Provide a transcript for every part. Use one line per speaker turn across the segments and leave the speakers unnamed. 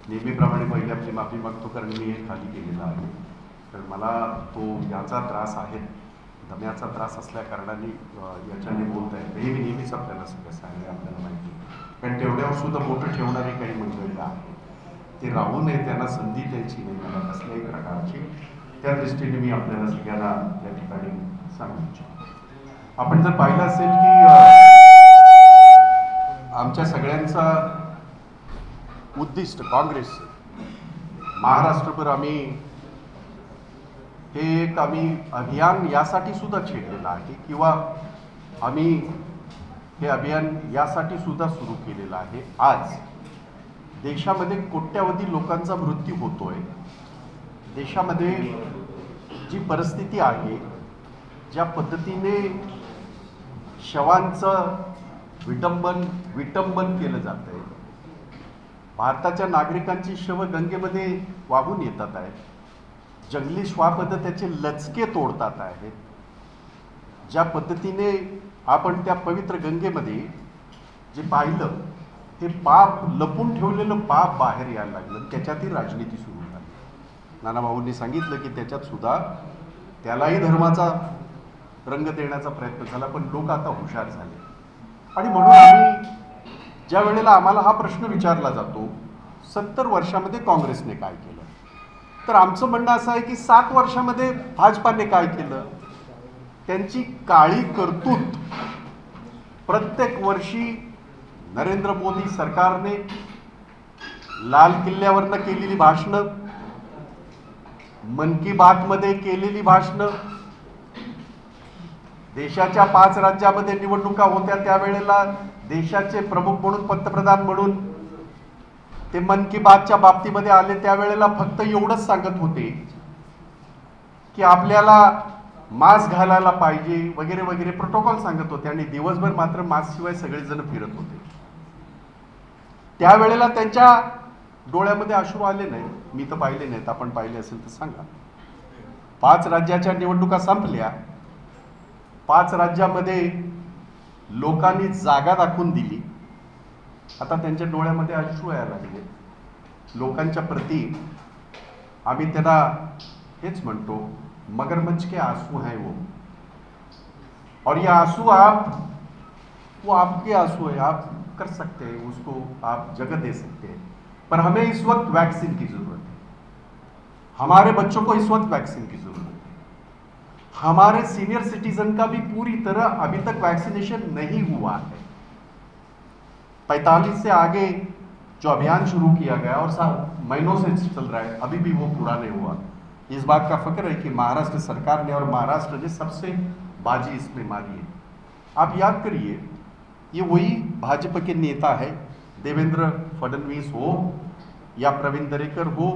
नेहमीप्रमाणे पहिली आपली माफी मागतो, कारण मी हे खाली केलेलं आहे. तर मला तो याचा त्रास आहे, दम्याचा त्रास असल्या कारणाने याच्याने बोलता येतं. हे मी नेहमीच आपल्याला सगळं सांगेन, आपल्याला माहिती आहे. कारण तेवढ्यावर सुद्धा बोटं ठेवणारी काही मंडळी आहे, ते राहू नये, त्यांना संधी द्यायची नाही मला कसल्याही प्रकारची. त्या दृष्टीने मी आपल्याला सगळ्यांना या ठिकाणी सांगू इच्छितो. आपण जर पाहिलं असेल की आमच्या सगळ्यांचा उद्दिष्ट काँग्रेस महाराष्ट्रभर आम्ही हे एक अभियान यासाठी सुद्धा छेडलेलं आहे, किंवा आम्ही हे अभियान यासाठी सुद्धा सुरू केलेलं आहे. आज देशामध्ये कोट्यावधी लोकांचा मृत्यू होतोय. देशामध्ये जी परिस्थिती आहे, ज्या पद्धतीने शवांचं विटंबन केलं जात आहे, भारताच्या नागरिकांची शव गंगेमध्ये वाहून येतात आहेत, जंगली श्वापद त्याचे लचके तोडतात आहेत, ज्या पद्धतीने आपण त्या पवित्र गंगेमध्ये जे पाहिलं ते पाप, लपून ठेवलेलं पाप बाहेर यायला लागलं, त्याच्यातही राजनीती सुरू झाली. नानाभाऊंनी सांगितलं की त्याच्यात सुद्धा त्यालाही धर्माचा रंग देण्याचा प्रयत्न झाला, पण लोक आता हुशार झाले. आणि म्हणून आम्ही ज्या वेळेला आम्हाला हा प्रश्न विचारला जातो 70 वर्षामध्ये काँग्रेसने काय केलं, तर आमचं म्हणणं असं आहे की 7 वर्षामध्ये भाजपाने काय केलं. त्यांची काळी करतूत प्रत्येक वर्षी नरेंद्र मोदी सरकारने लाल किल्ल्यावरनं केलेली भाषणं, मन की बात मध्ये केलेली भाषणं, देशाच्या 5 राज्यामध्ये निवडणुका होत्या त्यावेळेला देशाचे प्रमुख म्हणून, पंतप्रधान म्हणून ते मन की बातच्या बाबतीमध्ये आले त्यावेळेला फक्त एवढंच सांगत होते की आपल्याला मास्क घालायला पाहिजे वगैरे वगैरे प्रोटोकॉल सांगत होते, आणि दिवसभर मात्र मास्क शिवाय सगळेजण फिरत होते. त्यावेळेला त्यांच्या डोळ्यामध्ये अश्रू आले नाही, मी तर पाहिले नाहीत, आपण पाहिले असेल तर सांगा. 5 राज्याच्या निवडणुका संपल्या, 5 राज्यामध्ये लोकांनी जागा दाखवून दिली, आता त्यांच्या डोळ्यामध्ये अश्रू यायला लागले. लोकांच्या प्रती आम्ही त्यांना हेच म्हणतो, मगरमच्छ के आंसू हैं वो, और ये आंसू वो आपके आंसू है, आप कर सकते हैं उसको, आप जगह दे सकते हैं, पर हमें इस वक्त वैक्सीन की जरूरत है. हमारे बच्चों को इस वक्त वैक्सीन की जरूरत है. हमारे सीनियर सिटीजन का भी पूरी तरह अभी तक वैक्सीनेशन नहीं हुआ है. 45 से आगे जो अभियान शुरू किया गया और 7 महीनों से चल रहा है, अभी भी वो पूरा नहीं हुआ. इस बात का फख्र है कि महाराष्ट्र सरकार ने और महाराष्ट्र ने सबसे बाजी इसमें मारी है. आप याद करिए, ये वही भाजपा के नेता है, देवेंद्र फडणवीस हो या प्रवीण दरेकर हो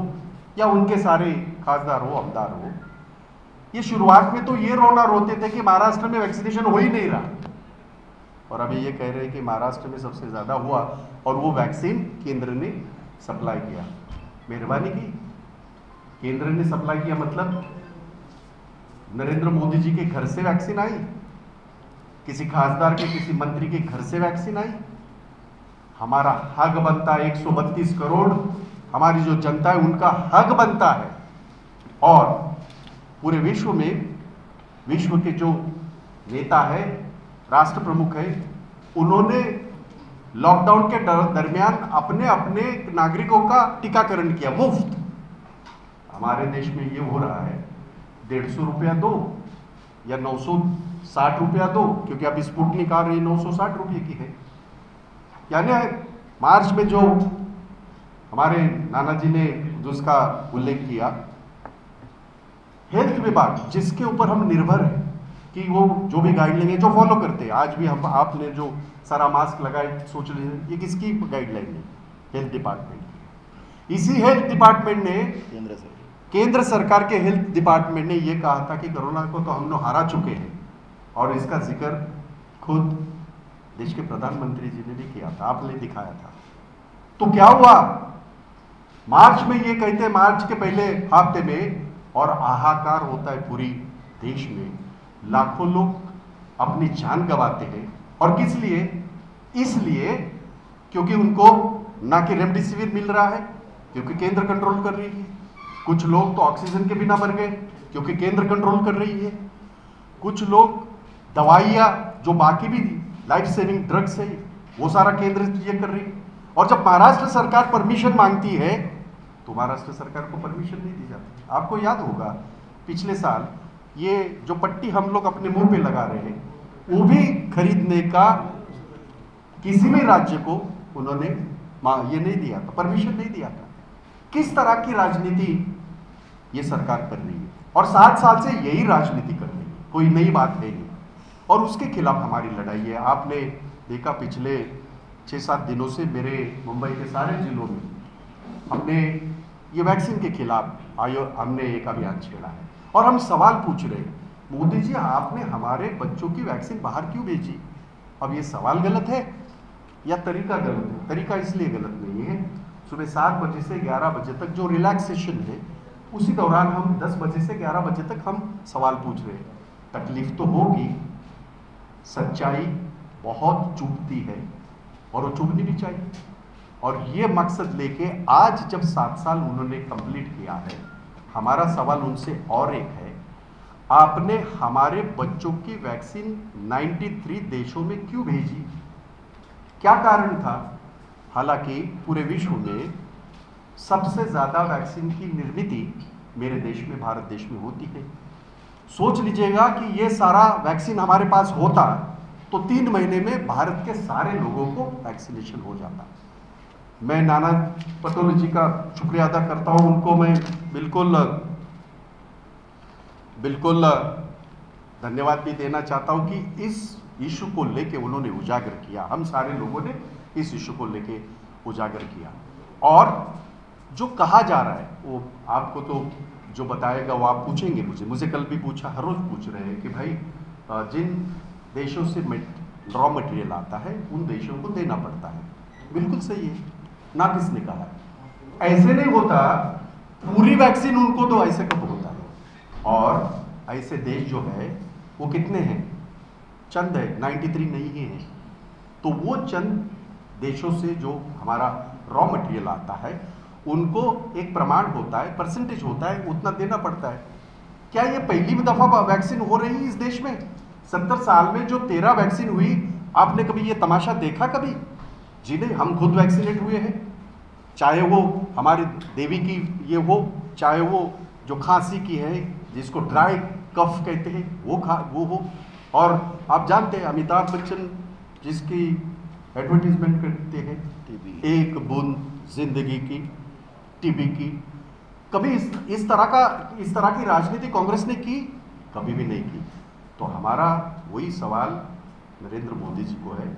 या उनके सारे खासदार हो, आमदार हो, ये शुरुआत में तो ये रोना रोते थे कि महाराष्ट्र में वैक्सीनेशन हो ही नहीं रहा, और अभी ये कह रहे हैं कि महाराष्ट्र में सबसे ज्यादा हुआ और वो वैक्सीन केंद्र ने सप्लाई किया. मेहरबानी की, केंद्र ने सप्लाई किया मतलब नरेंद्र मोदी जी के घर से वैक्सीन आई, किसी खासदार के, किसी मंत्री के घर से वैक्सीन आई. हमारा हक बनता है, 132 करोड़ हमारी जो जनता है उनका हक बनता है, और पूरे विश्व में, विश्व के जो नेता है, राष्ट्र प्रमुख है, उन्होंने लॉकडाउन के दरमियान अपने अपने नागरिकों का टीकाकरण किया मुफ्त. हमारे देश में ये हो रहा है, 150 रुपया दो या 960 रुपया दो, क्योंकि अब स्पुतनिक आ रही 960 रुपये की है. यानी मार्च में जो हमारे नाना जी ने जिसका उल्लेख किया, हेल्थ विभाग जिसके ऊपर हम निर्भर है कि वो जो भी गाइडलाइन है जो फॉलो करते हैं, आज भी हम, आपने जो सारा मास्क लगाए, सोच लीजिए ये किसकी गाइडलाइन है, हेल्थ डिपार्टमेंट की. इसी हेल्थ डिपार्टमेंट ने, केंद्र सरकार के हेल्थ डिपार्टमेंट ने ये कहा था कि कोरोना को तो हम लोग हरा चुके हैं, और इसका जिक्र खुद देश के प्रधानमंत्री जी ने भी किया था, आपने दिखाया था. तो क्या हुआ, मार्च में ये कहते, मार्च के पहले हफ्ते में, और हाहाकार होता है पूरी देश में, लाखों लोग अपनी जान गंवाते हैं. और किस लिए? इसलिए क्योंकि उनको ना कि रेमडेसिविर मिल रहा है, क्योंकि केंद्र कंट्रोल कर रही है। कुछ लोग तो ऑक्सीजन के बिना मर गए क्योंकि केंद्र कंट्रोल कर रही है। कुछ लोग दवाइयाँ जो बाकी भी लाइफ सेविंग ड्रग्स है वो सारा केंद्र ये कर रही है। और जब महाराष्ट्र सरकार परमिशन मांगती है तो महाराष्ट्र सरकार को परमिशन नहीं दी जाती। आपको याद होगा पिछले साल ये जो पट्टी हम लोग अपने मुंह पे लगा रहे हैं वो भी खरीदने का किसी भी राज्य को उन्होंने ये नहीं दिया था, परमिशन नहीं दिया था। किस तरह की राजनीति ये सरकार कर रही है और 7 साल से यही राजनीति कर रही है, कोई नई बात है नहीं। और उसके खिलाफ हमारी लड़ाई है। आपने देखा पिछले 6-7 दिनों से मेरे मुंबई के सारे जिलों में हमने ये वैक्सीन के खिलाफ हमने एक अभियान छेड़ा है और हम सवाल पूछ रहे हैं, मोदी जी आपने हमारे बच्चों की वैक्सीन बाहर क्यों भेजी? अब ये सवाल गलत है या तरीका गलत है? तरीका इसलिए गलत नहीं है, सुबह 7 बजे से 11 बजे तक जो रिलैक्सेशन है उसी दौरान हम 10 बजे से 11 बजे तक हम सवाल पूछ रहे हैं। तकलीफ तो होगी, सच्चाई बहुत चुभती है और वो चुभनी भी चाहिए। और ये मकसद लेके आज जब 7 साल उन्होंने कंप्लीट किया है, हमारा सवाल उनसे और एक है, आपने हमारे बच्चों की वैक्सीन 93 देशों में क्यों भेजी? क्या कारण था? हालांकि पूरे विश्व में सबसे ज्यादा वैक्सीन की निर्मित मेरे देश में, भारत देश में होती है। सोच लीजिएगा कि ये सारा वैक्सीन हमारे पास होता तो 3 महीने में भारत के सारे लोगों को वैक्सीनेशन हो जाता। मैं नाना पटोले जी का शुक्रिया अदा करता हूं, उनको मैं बिल्कुल धन्यवाद भी देना चाहता हूं कि इस इशू को लेके उन्होंने उजागर किया, हम सारे लोगों ने इस इशू को लेके उजागर किया। और जो कहा जा रहा है वो आपको तो जो बताएगा वो आप पूछेंगे मुझे कल भी पूछा, हर रोज पूछ रहे हैं कि भाई जिन देशों से रॉ मटेरियल आता है उन देशों को देना पड़ता है। बिल्कुल सही है, ना किसने कहा है? ऐसे नहीं होता, पूरी वैक्सीन उनको दो, ऐसे कब होता है? और ऐसे देश जो है वो कितने हैं? चंद है, 93 नहीं है। तो वो चंद देशों से जो हमारा रॉ मटेरियल आता है उनको एक प्रमाण होता है, परसेंटेज होता है, उतना देना पड़ता है। क्या ये पहली दफा वैक्सीन हो रही है इस देश में? 70 साल में जो 13 वैक्सीन हुई, आपने कभी ये तमाशा देखा कभी? जी नहीं, हम खुद वैक्सीनेट हुए हैं, चाहे वो हमारी देवी की ये हो, चाहे वो जो खांसी की है जिसको ड्राई कफ कहते हैं वो हो। और आप जानते हैं अमिताभ बच्चन जिसकी एडवर्टीजमेंट करते हैं, एक बूंद जिंदगी की, टीबी की, कभी इस तरह की राजनीति कांग्रेस ने की? कभी भी नहीं की। तो हमारा वही सवाल नरेंद्र मोदी जी को है,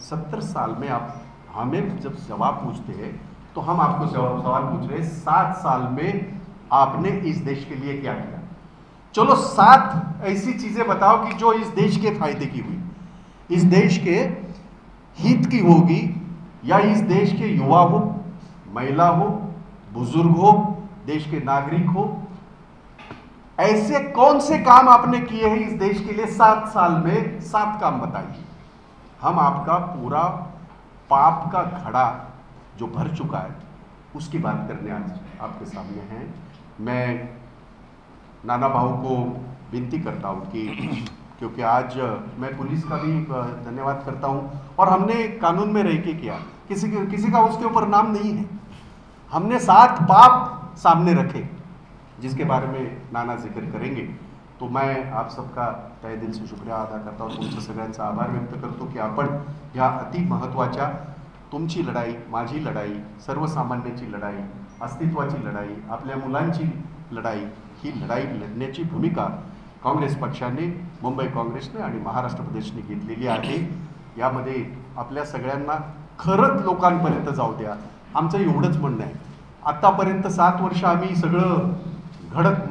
70 साल में आप हमें जब जवाब पूछते हैं तो हम आपको सवाल पूछ रहे हैं, 7 साल में आपने इस देश के लिए क्या किया? चलो 7 ऐसी चीजें बताओ कि जो इस देश के फायदे की हुई, इस देश के हित की होगी, या इस देश के युवा हो, महिला हो, बुजुर्ग हो, देश के नागरिक हो। ऐसे कौन से काम आपने किए हैं इस देश के लिए 7 साल में? 7 काम बताइए। हम आपका पूरा पाप का घड़ा जो भर चुका है उसकी बात करने आज आपके सामने हैं। मैं नाना भाऊ को विनती करता हूं कि क्योंकि आज मैं पुलिस का भी धन्यवाद करता हूं, और हमने कानून में रह के किया, किसी का उसके ऊपर नाम नहीं है, हमने 7 पाप सामने रखे जिसके बारे में नाना जिक्र करेंगे। तो मैं आप सबका तहे दिल से शुक्रिया अदा करता हूं, तुमचं सगळ्यांचा आभार व्यक्त करतो की आपण ह्या अति महत्त्वाच्या तुमची लढाई, माझी लढाई, सर्वसामान्यांची लढाई, अस्तित्वाची लढाई, आपल्या मुलांची लढाई, ही लढाई लढण्याची भूमिका काँग्रेस पक्षाने, मुंबई काँग्रेसने आणि महाराष्ट्र प्रदेशने घेतलेली आहे। यामध्ये आपल्या सगळ्यांना खरंच लोकांपर्यंत जाऊ द्या, आमचं एवढंच म्हणणं आहे। आतापर्यंत 7 वर्ष आम्ही सगळं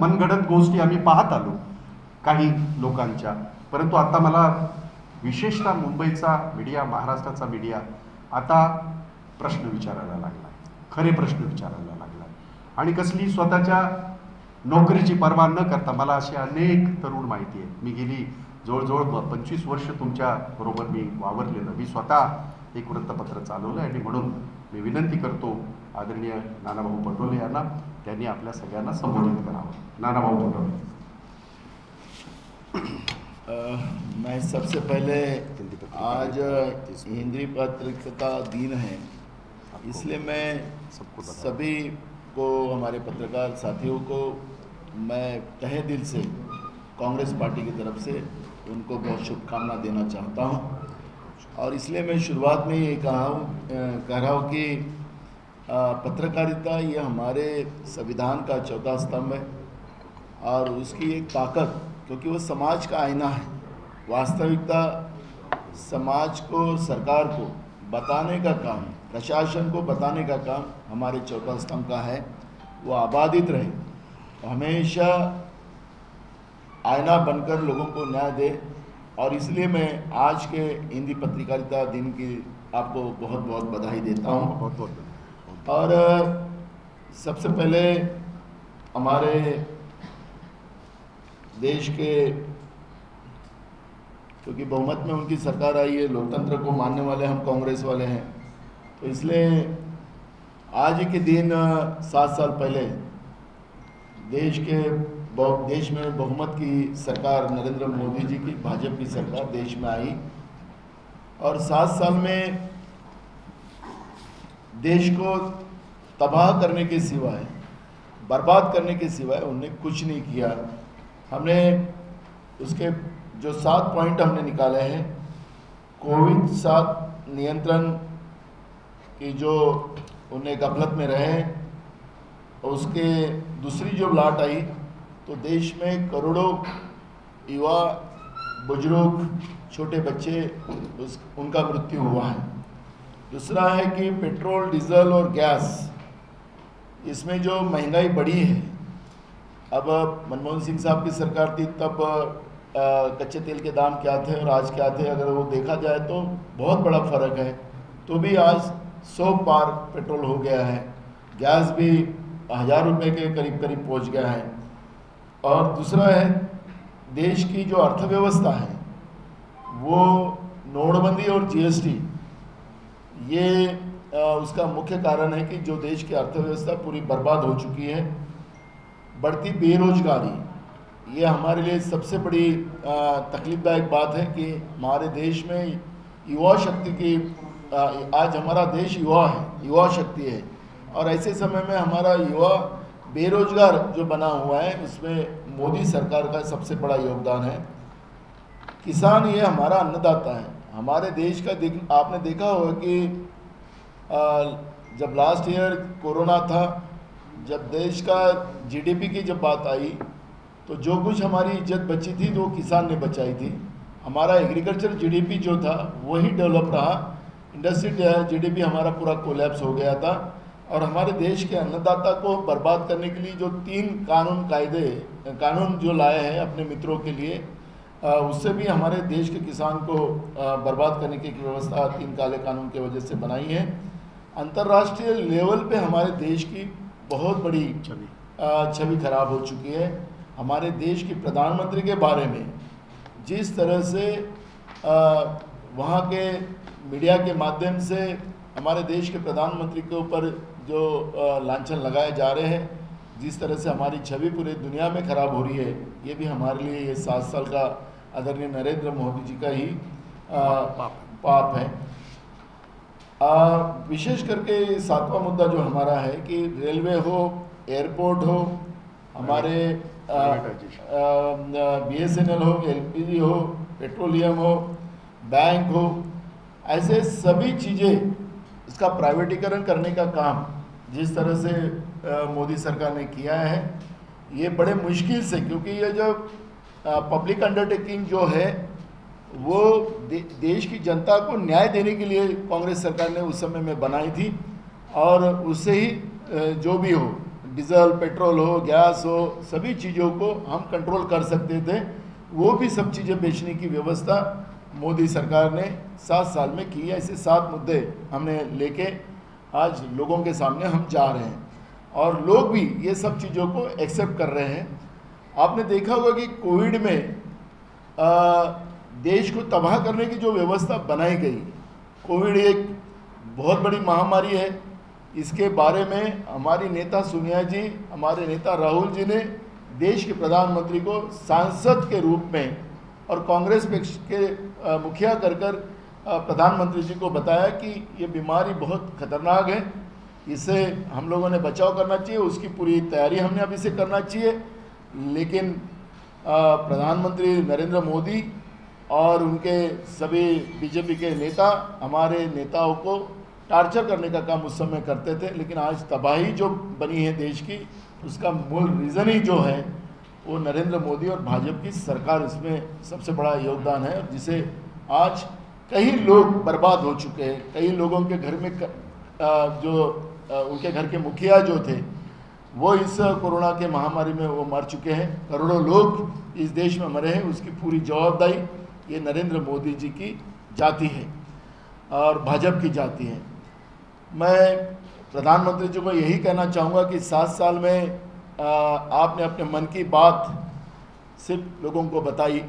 मनगडत गोष्टी आम्ही पाहत आलो काही लोकांच्या, परंतु आता मला विशेषतः मुंबईचा मीडिया, महाराष्ट्राचा मीडिया आता प्रश्न विचारायला लागला, खरे प्रश्न विचारायला लागला, आणि कसली स्वतःच्या नोकरीची पर्वा न करता, मला असे अनेक तरुण माहिती आहेत, मी गेली जवळजवळ 25 वर्ष तुमच्या बरोबर मी वावरलेलं, मी स्वतः एक वृत्तपत्र चालवलं, आणि म्हणून मी विनंती करतो आदरणीय नानाभाऊ पटोले यांना, त्यांनी आपल्या सगळ्यांना संबोधित करावं. नानाभाऊ पटोले.
मैं सबसे पहले आज हिंदी पत्रकारिता दिन है, इसलिए मैं सभी को, हमारे पत्रकार साथियों को मैं तहे दिल से कांग्रेस पार्टी की तरफ से उनको बहुत शुभकामना देना चाहता हूं. और इसलिए मैं शुरुआत में ये कह रहा हूँ कि पत्रकारिता ये हमारे संविधान का चौथा स्तंभ है और उसकी एक ताकत, क्योंकि वो समाज का आईना है. वास्तविकता समाज को, सरकार को बताने का काम, प्रशासन को बताने का काम हमारे चौथा स्तंभ का है. वो आबादित रहे, हमेशा आईना बनकर लोगों को न्याय दे. और इसलिए मैं आज के हिंदी पत्रकारिता दिन की आपको बहुत बहुत बधाई देता हूँ.
बहुत बहुत.
और सबसे पहले हमारे देश के, क्योंकि बहुमत में उनकी सरकार आई है, लोकतंत्र को मानने वाले हम कांग्रेस वाले हैं, तो इसलिए आज के दिन 7 साल पहले देश में बहुमत की सरकार, नरेंद्र मोदी जी की भाजपा की सरकार देश में आई और 7 साल में देश को तबाह करने के सिवाय, बर्बाद करने के सिवाय उन्होंने कुछ नहीं किया. हमने उसके जो 7 पॉइंट हमने निकाले हैं, कोविड-7 नियंत्रण की जो उन्हें गफलत में रहे, और उसके दूसरी जो लाट आई तो देश में करोड़ों युवा, बुजुर्ग, छोटे बच्चे उनका मृत्यु हुआ है. दूसरा है कि पेट्रोल, डीजल और गैस, इसमें जो महंगाई बढ़ी है. अब मनमोहन सिंह साहब की सरकार थी तब कच्चे तेल के दाम क्या थे और आज क्या थे, अगर वो देखा जाए तो बहुत बड़ा फ़र्क है. तो भी आज 100 पार पेट्रोल हो गया है, गैस भी 1000 रुपये के करीब करीब पहुंच गया है. और दूसरा है देश की जो अर्थव्यवस्था है, वो नोटबंदी और जीएसटी, ये उसका मुख्य कारण है कि जो देश की अर्थव्यवस्था पूरी बर्बाद हो चुकी है. बढ़ती बेरोजगारी, ये हमारे लिए सबसे बड़ी तकलीफदायक बात है कि हमारे देश में युवा शक्ति की, आज हमारा देश युवा है, युवा शक्ति है, और ऐसे समय में हमारा युवा बेरोजगार जो बना हुआ है, उसमें मोदी सरकार का सबसे बड़ा योगदान है. किसान ये हमारा अन्नदाता है. हमारे देश का आपने देखा होगा कि जब लास्ट ईयर कोरोना था, जब देश का जीडीपी की जब बात आई, तो जो कुछ हमारी इज्जत बची थी तो किसान ने बचाई थी. हमारा एग्रीकल्चर जीडीपी जो था वही डेवलप रहा. इंडस्ट्री जीडीपी हमारा पूरा कोलैप्स हो गया था. और हमारे देश के अन्नदाता को बर्बाद करने के लिए जो 3 कानून जो लाए हैं अपने मित्रों के लिए, उससे भी हमारे देश के किसान को बर्बाद करने की व्यवस्था 3 काले कानून की वजह से बनाई है. अंतर्राष्ट्रीय लेवल पे हमारे देश की बहुत बड़ी छवि खराब हो चुकी है. हमारे देश के प्रधानमंत्री के बारे में जिस तरह से वहाँ के मीडिया के माध्यम से हमारे देश के प्रधानमंत्री के ऊपर जो लांछन लगाए जा रहे हैं, जिस तरह से हमारी छवि पूरी दुनिया में खराब हो रही है, ये भी हमारे लिए ये 7 साल का आदरणीय नरेंद्र मोदी जी का ही पाप है. विशेष करके 7वां मुद्दा जो हमारा है कि रेलवे हो, एयरपोर्ट हो, हमारे BSNL हो, LPG हो, पेट्रोलियम हो, बैंक हो, ऐसे सभी चीज़ें इसका प्राइवेटीकरण करने का काम जिस तरह से मोदी सरकार ने किया है, ये बड़े मुश्किल से, क्योंकि ये जो पब्लिक अंडरटेकिंग जो है वो देश की जनता को न्याय देने के लिए कांग्रेस सरकार ने उस समय में बनाई थी. और उससे ही जो भी हो, डीजल, पेट्रोल हो, गैस हो, सभी चीज़ों को हम कंट्रोल कर सकते थे. वो भी सब चीज़ें बेचने की व्यवस्था मोदी सरकार ने 7 साल में की है. ऐसे 7 मुद्दे हमने लेके आज लोगों के सामने हम जा रहे हैं और लोग भी ये सब चीज़ों को एक्सेप्ट कर रहे हैं. आपने देखा होगा कि कोविड में देश को तबाह करने की जो व्यवस्था बनाई गई, कोविड एक बहुत बड़ी महामारी है इसके बारे में हमारी नेता सोनिया जी, हमारे नेता राहुल जी ने देश के प्रधानमंत्री को सांसद के रूप में और कांग्रेस पक्ष के मुखिया कर प्रधानमंत्री जी को बताया कि ये बीमारी बहुत खतरनाक है, इसे हम लोगों ने बचाव करना चाहिए, उसकी पूरी तैयारी हमने अभी से करना चाहिए। लेकिन प्रधानमंत्री नरेंद्र मोदी और उनके सभी बीजेपी के नेता हमारे नेताओं को टार्चर करने का काम उस समय करते थे, लेकिन आज तबाही जो बनी है देश की, उसका मूल रीज़न ही जो है वो नरेंद्र मोदी और भाजपा की सरकार, इसमें सबसे बड़ा योगदान है, जिसे आज कई लोग बर्बाद हो चुके हैं। कई लोगों के घर में उनके घर के मुखिया जो थे वो इस कोरोना के महामारी में वो मर चुके हैं। करोड़ों लोग इस देश में मरे हैं, उसकी पूरी जवाबदारी ये नरेंद्र मोदी जी की जाती है और भाजपा की जाती है। मैं प्रधानमंत्री जी को यही कहना चाहूँगा कि 7 साल में आपने अपने मन की बात सिर्फ लोगों को बताई,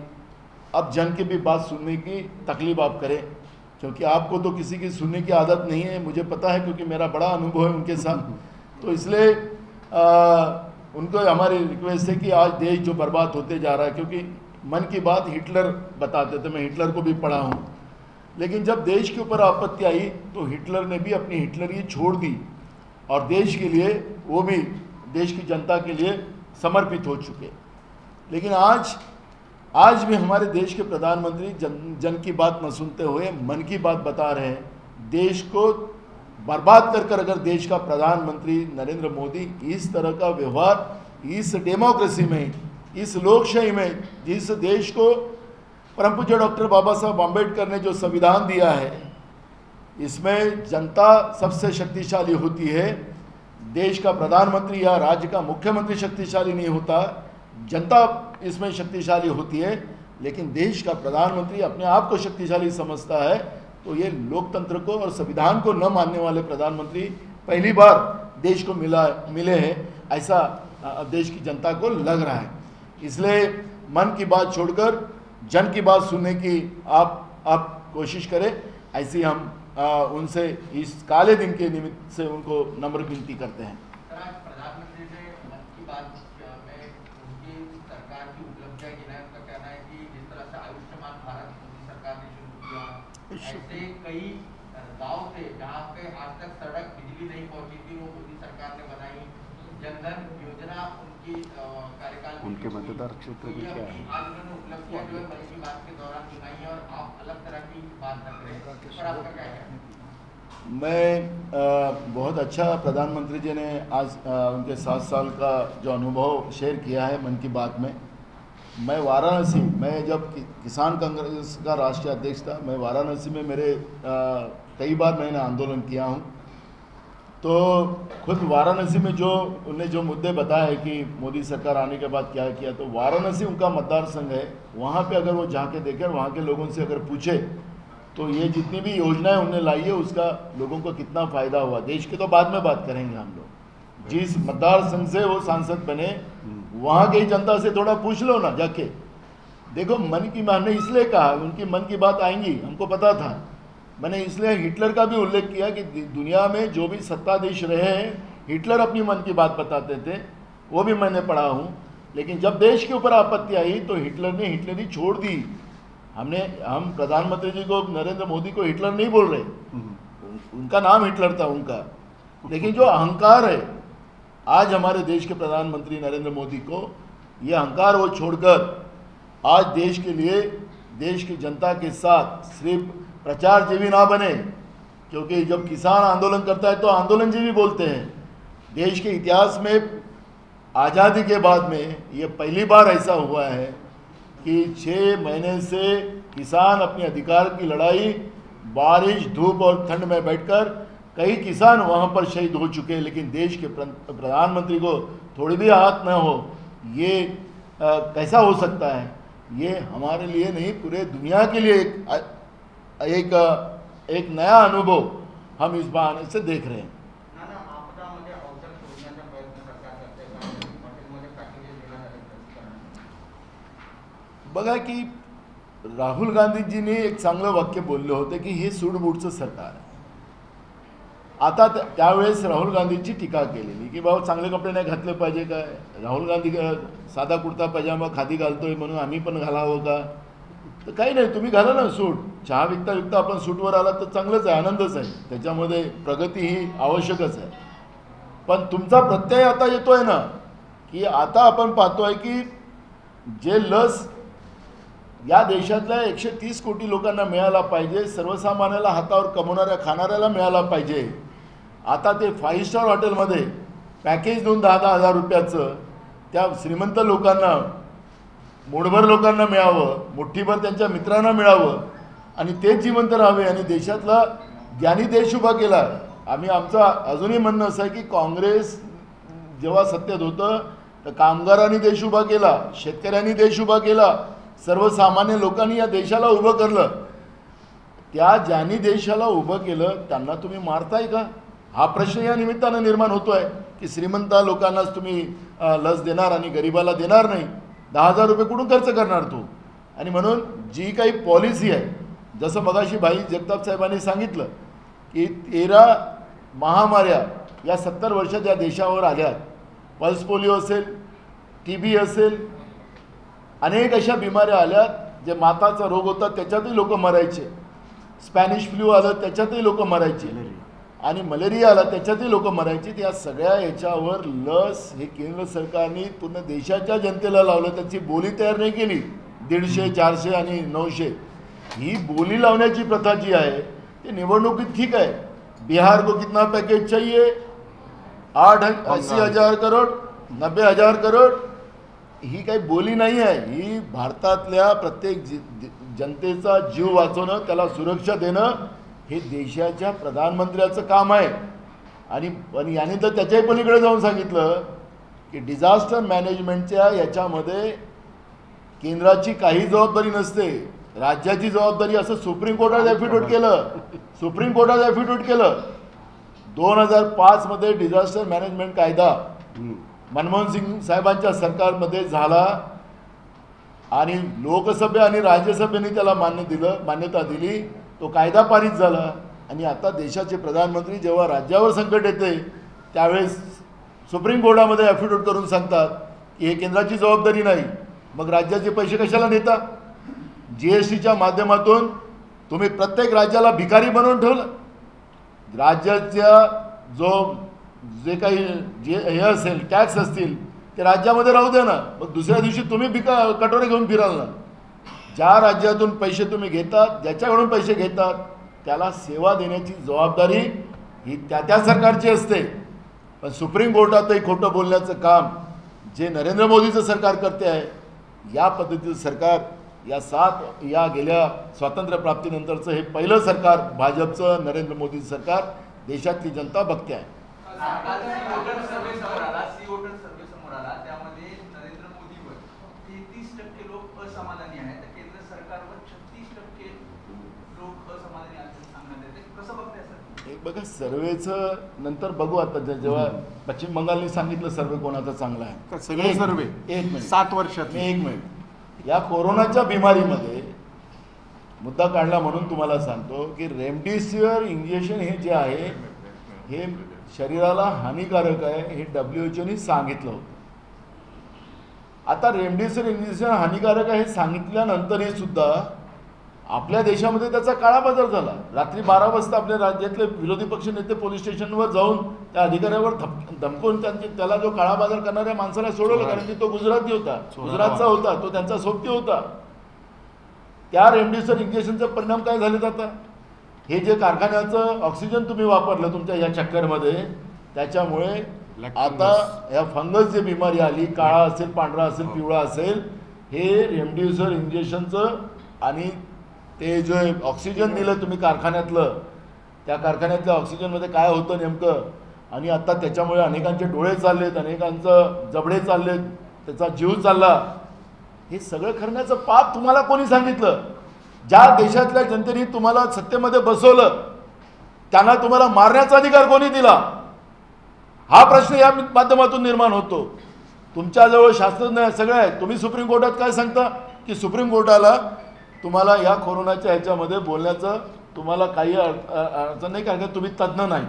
अब जन की भी बात सुनने की तकलीफ आप करें, क्योंकि आपको तो किसी की सुनने की आदत नहीं है, मुझे पता है, क्योंकि मेरा बड़ा अनुभव है उनके साथ। तो इसलिए उनको हमारी रिक्वेस्ट है कि आज देश जो बर्बाद होते जा रहा है, क्योंकि मन की बात हिटलर बताते थे, मैं हिटलर को भी पढ़ा हूँ, लेकिन जब देश के ऊपर आपत्ति आई तो हिटलर ने भी अपनी हिटलरी छोड़ दी और देश के लिए, वो भी देश की जनता के लिए समर्पित हो चुके। लेकिन आज भी हमारे देश के प्रधानमंत्री जन की बात न सुनते हुए मन की बात बता रहे हैं। देश को बर्बाद कर अगर देश का प्रधानमंत्री नरेंद्र मोदी इस तरह का व्यवहार इस डेमोक्रेसी में, इस लोकशाही में, जिस देश को परम पूज्य डॉक्टर बाबा साहब अम्बेडकर ने जो संविधान दिया है, इसमें जनता सबसे शक्तिशाली होती है। देश का प्रधानमंत्री या राज्य का मुख्यमंत्री शक्तिशाली नहीं होता, जनता इसमें शक्तिशाली होती है। लेकिन देश का प्रधानमंत्री अपने आप को शक्तिशाली समझता है, तो ये लोकतंत्र को और संविधान को न मानने वाले प्रधानमंत्री पहली बार देश को मिले हैं, ऐसा देश की जनता को लग रहा है। इसलिए मन की बात छोड़कर जन की बात सुनने की आप कोशिश करें, ऐसी हम उनसे इस काले दिन के निमित्त से उनको नम्र विनती करते हैं।
प्रधानमंत्री ने मन की बात में उनकी सरकार की उपलब्धियां गिनाई। उनका कहना है कि जिस तरह से आयुष्मान भारत मोदी सरकार ने शुरू किया, ऐसे कई गांव थे जहां पे आज तक सड़क बिजली नहीं पहुंची थी, वो मोदी सरकार ने बनाई। जनधन योजना उनकी कार्यकाल में
उनके मतदार क्षेत्र में क्या है,
आज उन्होंने उपलब्धियां जो है मन की बात के दौरान गिनाई है, और आप अलग तरह की बात रख रहे हैं, पर आपका क्या है?
मैं बहुत अच्छा प्रधानमंत्री जी ने आज उनके 7 साल का जो अनुभव शेयर किया है मन की बात में। मैं वाराणसी, मैं जब किसान कांग्रेस का राष्ट्रीय अध्यक्ष था, मैं वाराणसी में मेरे कई बार मैंने आंदोलन किया हूँ। तो खुद वाराणसी में जो उन्हें जो मुद्दे बताए कि मोदी सरकार आने के बाद क्या किया, तो वाराणसी उनका मतदार संघ है, वहाँ पे अगर वो जाके देखें, वहाँ के लोगों से अगर पूछे तो ये जितनी भी योजनाएं उन्होंने लाई है उसका लोगों को कितना फ़ायदा हुआ, देश के तो बाद में बात करेंगे हम लोग। जिस मतदार संघ से वो सांसद बने, वहाँ की जनता से थोड़ा पूछ लो ना जाके। देखो, मन की मैंने इसलिए कहा, उनकी मन की बात आएंगी, हमको पता था। मैंने इसलिए हिटलर का भी उल्लेख किया कि दुनिया में जो भी सत्ताधीश रहे हैं, हिटलर अपनी मन की बात बताते थे, वो भी मैंने पढ़ा हूँ। लेकिन जब देश के ऊपर आपत्ति आई तो हिटलर ने हिटलरी छोड़ दी। हम प्रधानमंत्री जी को, नरेंद्र मोदी को हिटलर नहीं बोल रहे, उनका नाम हिटलर था उनका, लेकिन जो अहंकार है आज हमारे देश के प्रधानमंत्री नरेंद्र मोदी को, ये अहंकार वो छोड़कर आज देश के लिए, देश की जनता के साथ सिर्फ प्रचार जीवी ना बने, क्योंकि जब किसान आंदोलन करता है तो आंदोलन जीवी बोलते हैं। देश के इतिहास में आज़ादी के बाद में ये पहली बार ऐसा हुआ है कि 6 महीने से किसान अपने अधिकार की लड़ाई बारिश, धूप और ठंड में बैठकर, कई किसान वहाँ पर शहीद हो चुके हैं, लेकिन देश के प्रधानमंत्री को थोड़ी भी हाथ न हो, ये कैसा हो सकता है? ये हमारे लिए नहीं, पूरे दुनिया के लिए एक नया अनुभव हम इस बहाने से देख रहे हैं। बघा की राहुल गांधी जी ने एक चांगलं वाक्य बोलले होते की हे सूडबूडचं सरकार आहे, आता त्यावेळेस राहुल गांधींची टीका केलेली की बाबा चांगले कपडे नाही घातले पाहिजे काय, राहुल गांधी साधा कुर्ता पजामा खादी घालतोय म्हणून आम्ही पण घालावं का? तर काही नाही, तुम्ही घाला ना सूट. चहा विकता विकता आपण सूटवर आला तर चांगलंच आहे, आनंदच आहे, त्याच्यामध्ये प्रगती ही आवश्यकच आहे. पण तुमचा प्रत्यय आता येतोय ना की आता आपण पाहतोय की जे लस या देशातल्या 130 कोटी लोकांना मिळाला पाहिजे, सर्वसामान्याला हातावर कमवणाऱ्या खाणाऱ्याला मिळाला पाहिजे. आता ते 5 स्टार हॉटेलमध्ये पॅकेज देऊन 10-10 हजार रुपयाचं त्या श्रीमंत लोकांना, मूठभर लोकांना मिळावं, मुठ्ठीभर त्यांच्या मित्रांना मिळावं आणि तेच जिवंत राहावे आणि देशातला ज्यांनी देश उभा केला. आमचं अजूनही म्हणणं असं आहे की काँग्रेस जेव्हा सत्तेत होतं तर कामगारांनी देश उभा केला, शेतकऱ्यांनी देश उभा केला, सर्वसामान्य लोकांनी या देशाला उभं केलं. त्या ज्यांनी देशाला उभं केलं त्यांना तुम्ही मारताय का? हा प्रश्न या निमित्तानं निर्माण होतो आहे की श्रीमंत लोकांनाच तुम्ही लस देणार आणि गरिबाला देणार नाही. 10,000 रुपये कुठून खर्च करणार तू? आणि म्हणून जी काही पॉलिसी आहे, जसं मगाशी भाई जगताप साहेबांनी सांगितलं की 13 महामार्या या 70 वर्षात या देशावर आल्यात. पल्स पोलिओ असेल, TB असेल, अनेक अशा बिमाऱ्या आल्यात जे माताचा रोग होता त्याच्यातही लोक मरायचे, स्पॅनिश फ्लू आलं त्याच्यातही लोक मरायचे आणि मलेरिया आला त्याच्यातही लोक मरायचे. या सगळ्या याच्यावर लस हे केंद्र सरकारने पूर्ण देशाच्या जनतेला लावलं, त्याची बोली तयार नाही केली. 150, 400 आणि 900 ही बोली लावण्याची प्रथा जी आहे ती निवडणुकीत ठीक आहे. बिहार को कितना पैकेज चाहिए? 80 हजार करोड, 90 हजार करोड. ही काही बोली नाही आहे, ही भारतातल्या प्रत्येक जनतेचा जीव वाचवणं, त्याला सुरक्षा देणं हे देशाच्या प्रधानमंत्र्याचं काम आहे. आणि याने तर त्याच्याही पलीकडे जाऊन सांगितलं की डिझास्टर मॅनेजमेंटच्या याच्यामध्ये केंद्राची काही जबाबदारी नसते, राज्याची जबाबदारी, असं सुप्रीम कोर्टात ॲफिडेव्हिट केलं. सुप्रीम कोर्टात ॲफिडेव्हिट केलं. 2005 मध्ये डिझास्टर मॅनेजमेंट कायदा मनमोहन सिंग साहेबांच्या सरकारमध्ये झाला आणि लोकसभे आणि राज्यसभेने त्याला मान्यता दिली. तो कायदा पारित झाला आणि आता देशाचे प्रधानमंत्री जेव्हा राज्यावर संकट येते त्यावेळेस सुप्रीम कोर्टामध्ये ॲफिडेव्हिट करून सांगतात की हे केंद्राची जबाबदारी नाही. मग राज्याचे पैसे कशाला नेता? GSTच्या माध्यमातून तुम्ही प्रत्येक राज्याला भिकारी बनवून ठेवलं. राज्याच्या जे काही हे असेल, टॅक्स असतील ते राज्यामध्ये राहू द्या ना, मग दुसऱ्या दिवशी तुम्ही कटोरे घेऊन फिराल ना. ज्या राज्यातून पैसे तुम्ही घेतात, ज्याच्याकडून पैसे घेतात त्याला सेवा देण्याची जबाबदारी ही त्या सरकारची असते. पण सुप्रीम कोर्टातही खोटं बोलण्याचं काम जे नरेंद्र मोदीचं सरकार करते आहे, या पद्धतीचं सरकार या गेल्या स्वातंत्र्यप्राप्तीनंतरचं हे पहिलं सरकार, भाजपचं नरेंद्र मोदीचं सरकार देशातली जनता बघते आहे.
सी वोटर सर्वे समोर आला, त्यामध्ये नरेंद्र मोदीवर 33% लोक असमाधानी आहेत, तर केंद्र सरकारवर 36% लोक असमाधानी आहेत सांगण्यात येते. कसं बघताय सर?
एक बघा, सर्वेचं नंतर बघू. आता जेव्हा पश्चिम बंगालने सांगितलं सर्वे कोणाचा चांगला आहे,
सगळे सर्वे 7 वर्षात.
1 मिनिट. या कोरोनाच्या बिमारीमध्ये मुद्दा काढला म्हणून तुम्हाला सांगतो की रेमडेसिवीर इंजेक्शन हे जे आहे हे शरीराला हानिकारक आहे, हे WHOने सांगितलं होतं. आता रेमडेसिवीर इंजेक्शन हानिकारक आहे हे सांगितल्यानंतरही सुद्धा आपल्या देशामध्ये त्याचा काळाबाजार झाला. रात्री 12 वाजता आपल्या राज्यातले विरोधी पक्ष नेते पोलीस स्टेशनवर जाऊन त्या अधिकाऱ्यावर धमकून त्याला जो काळाबाजार करणाऱ्या माणसाला सोडवलं, कारण की तो गुजराती होता, गुजरातचा होता, तो त्यांचा सोबती होता. त्या रेमडेसिवीर इंजेक्शनचा परिणाम काय झाले? आता हे जे कारखान्याचं ऑक्सिजन तुम्ही वापरलं तुमच्या या चक्करमध्ये, त्याच्यामुळे आता या फंगस जी बिमारी आली, काळा असेल, पांढरा असेल, पिवळा असेल, हे रेमडेसिवीर इंजेक्शनचं आणि ते जे ऑक्सिजन दिलं तुम्ही कारखान्यातलं, त्या कारखान्यातल्या ऑक्सिजनमध्ये काय होतं नेमकं, आणि आता त्याच्यामुळे अनेकांचे डोळे चाललेत, अनेकांचं जबडे चाललेत, त्याचा जीव चालला. हे सगळं करण्याचं पाप तुम्हाला कोणी सांगितलं? ज्या देशातल्या जनतेने तुम्हाला सत्तेमध्ये बसवलं त्यांना तुम्हाला मारण्याचा अधिकार कोणी दिला? हा प्रश्न या माध्यमातून निर्माण होतो. तुमच्याजवळ शास्त्रज्ञ सगळे आहेत. तुम्ही सुप्रीम कोर्टात काय सांगता की सुप्रीम कोर्टाला तुम्हाला या कोरोनाच्या ह्याच्यामध्ये बोलण्याचं तुम्हाला काही अडचण नाही, कारण की तुम्ही तज्ज्ञ नाही.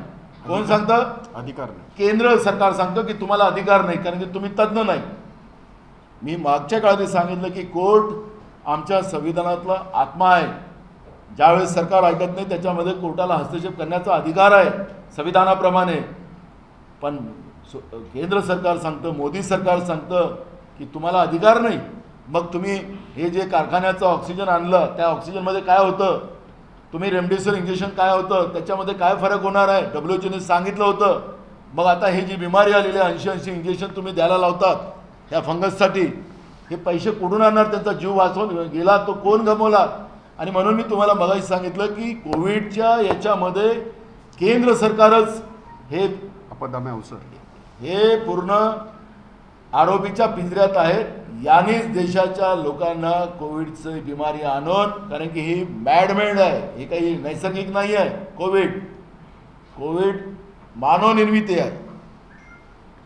कोण सांगतं?
अधिकार नाही.
केंद्र सरकार सांगतं की तुम्हाला अधिकार नाही, कारण की तुम्ही तज्ज्ञ नाही. मी मागच्या काळात सांगितलं की कोर्ट आमच्या संविधानातला आत्मा आहे. ज्यावेळेस सरकार ऐकत नाही त्याच्यामध्ये कोर्टाला हस्तक्षेप करण्याचा अधिकार आहे संविधानाप्रमाणे. पण केंद्र सरकार सांगतं, मोदी सरकार सांगतं की तुम्हाला अधिकार नाही. मग तुम्ही हे जे कारखान्याचं ऑक्सिजन आणलं त्या ऑक्सिजनमध्ये काय होतं, तुम्ही रेमडेसिवीर इंजेक्शन काय होतं, त्याच्यामध्ये काय फरक होणार आहे, WHO ने सांगितलं होतं. मग आता हे जी बिमारी आलेली आहे 80 इंजेक्शन तुम्ही द्यायला लावतात त्या फंगससाठी, हे पैसे कुठून आणणार? त्यांचा जीव वाचवून गेला तो कोण गमवला? आणि म्हणून मी तुम्हाला मगाशी सांगितलं की कोविडच्या याच्यामध्ये केंद्र सरकारच हे
अपदम्य अवसर.
हे पूर्ण आरोपीच्या पिंजऱ्यात आहेत. यानेच देशाच्या लोकांना कोविडची बिमारी आणून, कारण की ही मॅडमेड आहे, हे काही नैसर्गिक नाही आहे. कोविड मानवनिर्मित आहे,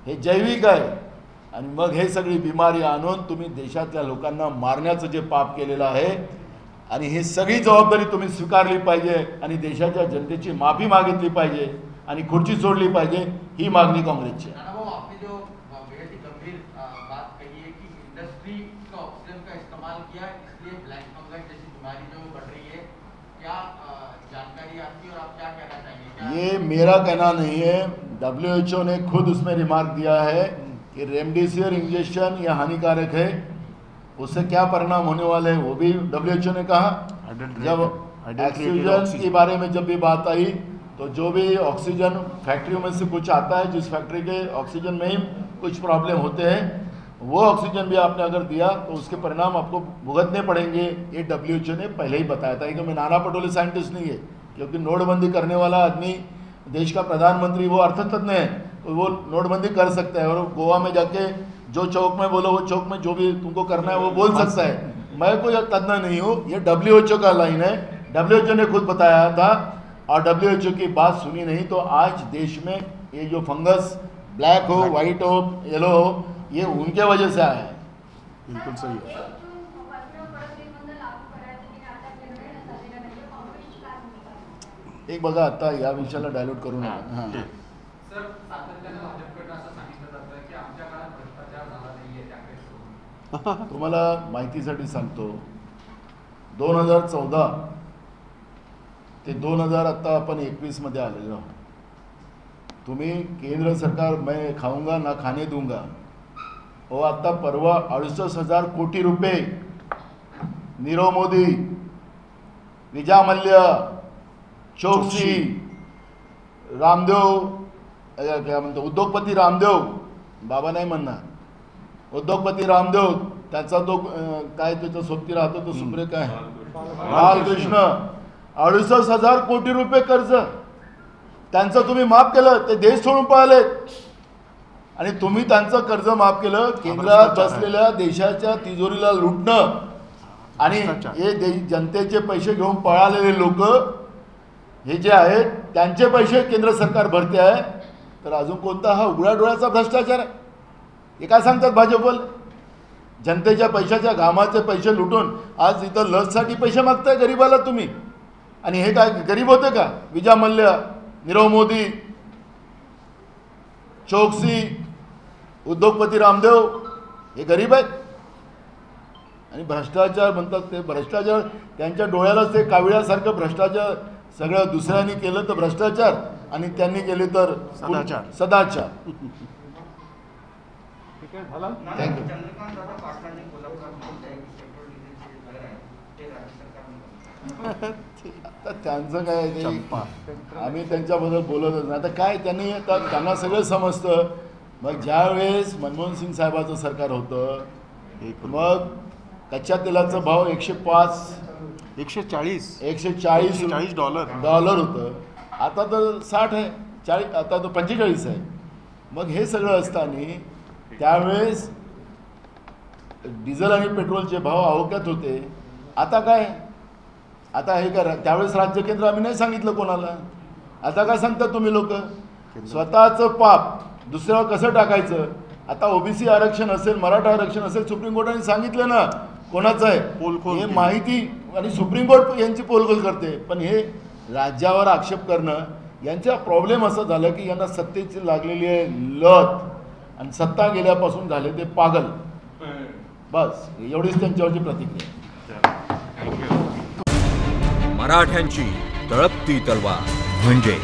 हे जैविक आहे. आणि मग हे सगळी बिमारी आणून तुम्ही देशातल्या लोकांना मारण्याचं जे पाप केलेलं आहे, आणि ही सगळी जबाबदारी तुम्ही स्वीकारली पाहिजे आणि देशाच्या जनतेची माफी मागितली पाहिजे आणि खुर्ची सोडली पाहिजे, ही मागणी काँग्रेसची आहे.
नाना भाऊ, आपने जो बेहद ही गंभीर बात कही है कि इंडस्ट्री का ऑक्सीजन का इस्तेमाल किया, इसलिए ब्लैक फंगस जैसी बीमारी जो बढ़ रही है, क्या जानकारी आपकी और आप क्या कहना चाहेंगे?
ये मेरा कहना नहीं है, WHO ने खुद उसमें रिमार्क दिया है कि रेमडेसिविर इंजेक्शन ये हानिकारक है, उससे क्या परिणाम होने वाले हैं वो भी WHO ने कहा. जब ऑक्सीजन के बारे में जब भी बात आई तो जो भी ऑक्सीजन फैक्ट्रियों में से कुछ आता है, जिस फैक्ट्री के ऑक्सीजन में ही कुछ प्रॉब्लम होते हैं, वो ऑक्सीजन भी आपने अगर दिया तो उसके परिणाम आपको भुगतने पड़ेंगे. ये WHO ने पहले ही बताया था. कि मैं नाना पटोले साइंटिस्ट नहीं है, क्योंकि नोटबंदी करने वाला आदमी देश का प्रधानमंत्री वो अर्थतज्ञ है, तो वो नोटबंदी कर सकता है. और गोवा में जाके जो चौक में बोलो वो चौक में जो भी तुमको करना है वो बोल सकता है. मैं कोई तज्ञ नहीं हूँ, ये WHO का लाइन है. WHO ने खुद बताया था और WHO की बात सुनी नहीं तो आज देश में ये जो फंगस ब्लैक हो, वाइट हो, येलो हो, ये उनके वजह से आया है.
बिल्कुल सही है.
एक बघा आता या विषयाला डायल्यूट करू नका. हां,
सर, सातत्यानं भाजपकडनं असं सांगितलं जातं की आमच्या काळात भ्रष्टाचार झाला नाहीये त्याकडे.
तुम्हाला माहितीसाठी सांगतो, 2014 ते 2000 आता आपण 21 मध्ये आलेलो आहोत. तुम्ही केंद्र सरकार मैं खाऊंगा ना खाने दूंगा, वो आता परवा 68,000 कोटी रुपये नीरव मोदी, विजय मल्ल्या, चोक्सी, रामदेव, क्या म्हणतो उद्योगपती रामदेव, बाबा नाही म्हणणार, उद्योगपती रामदेव, त्याचा तो काय त्याचा सोबती राहतो तो सुप्रे काय बालकृष्ण, 68,000 कोटी रुपये कर्ज त्यांचं तुम्ही माफ केलं. ते देश सोडून पळाले आणि तुम्ही त्यांचं कर्ज माफ केलं. केंद्रात बसलेल्या देशाच्या तिजोरीला लुटणं आणि हे जनतेचे पैसे घेऊन पळालेले लोक हे जे आहेत त्यांचे पैसे केंद्र सरकार भरते आहे. तर अजून कोणता हा उघड्या डोळ्याचा भ्रष्टाचार आहे? हे काय सांगतात भाजपवाले? जनतेच्या पैशाच्या घामाचे पैसे लुटून आज इथं लससाठी पैसे मागताय गरीबाला तुम्ही. आणि हे काय गरीब होते का? विजय मल्ल्या, नीरव मोदी, चोक्सी, उद्योगपती रामदेव हे गरीब आहेत. आणि भ्रष्टाचार म्हणतात ते भ्रष्टाचार त्यांच्या डोळ्यालाच ते काविळ्यासारखं भ्रष्टाचार. सगळं दुसऱ्यांनी केलं तर भ्रष्टाचार आणि त्यांनी केले तर सदाचार. थँक्यू.
चंद्रकांत दादा पाटलांनी कोल्हापुरात म्हटलंय की पेट्रोल डिझेलचे जे दर आहे ते राज्य सरकारने
आता त्यांचं काय ते आम्ही त्यांच्याबद्दल बोलतच नाही. आता काय त्यांनी आता त्यांना सगळं समजतं. मग ज्यावेळेस मनमोहन सिंग साहेबाचं सरकार होतं मग कच्च्या तेलाचा भाव 140 डॉलर होतं. आता तर 60 आहे, 40 आता तर 45 आहे. मग हे सगळं असताना त्यावेळेस डिझेल आणि पेट्रोलचे भाव आहोक्यात होते. आता काय? आता हे करा. त्यावेळेस राज्य केंद्र आम्ही नाही सांगितलं कोणाला. आता काय सांगता तुम्ही लोक? स्वतःचं पाप दुसऱ्यावर कसं टाकायचं? आता ओबीसी आरक्षण असेल, मराठा आरक्षण असेल, सुप्रीम कोर्टाने सांगितलं ना कोणाचं आहे हे माहिती आणि सुप्रीम कोर्ट यांची पोलखोल करते. पण हे राज्यावर आक्षेप करणं यांचा प्रॉब्लेम असं झालं की यांना सत्तेची लागलेली आहे लत, आणि सत्ता गेल्यापासून झाले ते पागल. बस एवढीच त्यांच्यावरची प्रतिक्रिया.
मराठ्यांची तळपती तलवार म्हणजे